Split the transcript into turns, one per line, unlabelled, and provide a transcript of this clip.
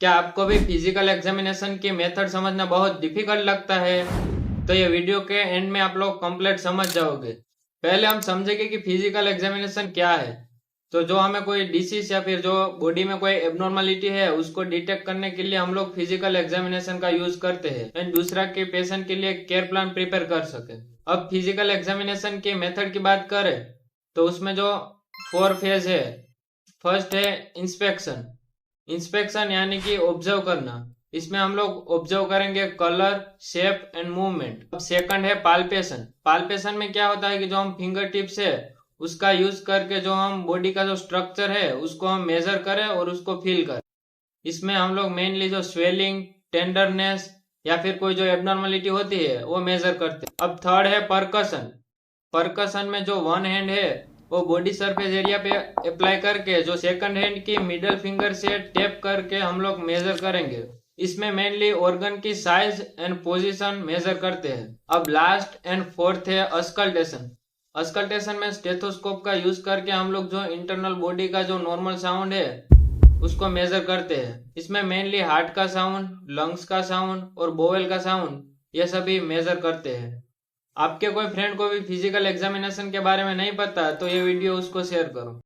क्या आपको भी फिजिकल एग्जामिनेशन की मेथड समझना बहुत डिफिकल्ट लगता है? तो ये वीडियो के एंड में आप लोग कंप्लीट समझ जाओगे। पहले हम समझेंगे कि फिजिकल एग्जामिनेशन क्या है। तो जो हमें कोई डिसीज या फिर जो बॉडी में कोई एबनॉर्मलिटी है उसको डिटेक्ट करने के लिए हम लोग फिजिकल एग्जामिनेशन का यूज करते हैं एंड दूसरा के पेशेंट के लिए केयर प्लान प्रिपेयर कर सके। अब फिजिकल एग्जामिनेशन की मेथड की बात करें तो उसमें जो 4 फेज है। फर्स्ट है इंस्पेक्शन। इंस्पेक्शन यानी कि ऑब्जर्व करना। इसमें हम लोग ऑब्जर्व करेंगे कलर, शेप एंड मूवमेंट। अब सेकंड है पाल्पेशन। पाल्पेशन में क्या होता है कि जो हम फिंगर टिप्स है उसका यूज करके जो हम बॉडी का जो स्ट्रक्चर है उसको हम मेजर करें और उसको फील करें। इसमें हम लोग मेनली जो स्वेलिंग, टेंडरनेस या फिर कोई जो एबनॉर्मलिटी होती है वो मेजर करते हैं। अब थर्ड है परकशन। परकशन में जो वन हैंड है वो बॉडी सरफेस एरिया पे अप्लाई करके जो सेकंड हैंड की मिडल फिंगर से टैप करके हम लोग मेजर करेंगे। इसमें मेनली ऑर्गन की साइज एंड पोजीशन मेजर करते हैं। अब लास्ट एंड फोर्थ है अस्कल्टेशन। अस्कल्टेशन में स्टेथोस्कोप का यूज करके हम लोग जो इंटरनल बॉडी का जो नॉर्मल साउंड है उसको मेजर करते हैं। इसमें मेनली हार्ट का साउंड, लंग्स का साउंड और बोवेल का साउंड ये सभी मेजर करते हैं। आपके कोई फ्रेंड को भी फिजिकल एग्जामिनेशन के बारे में नहीं पता तो ये वीडियो उसको शेयर करो।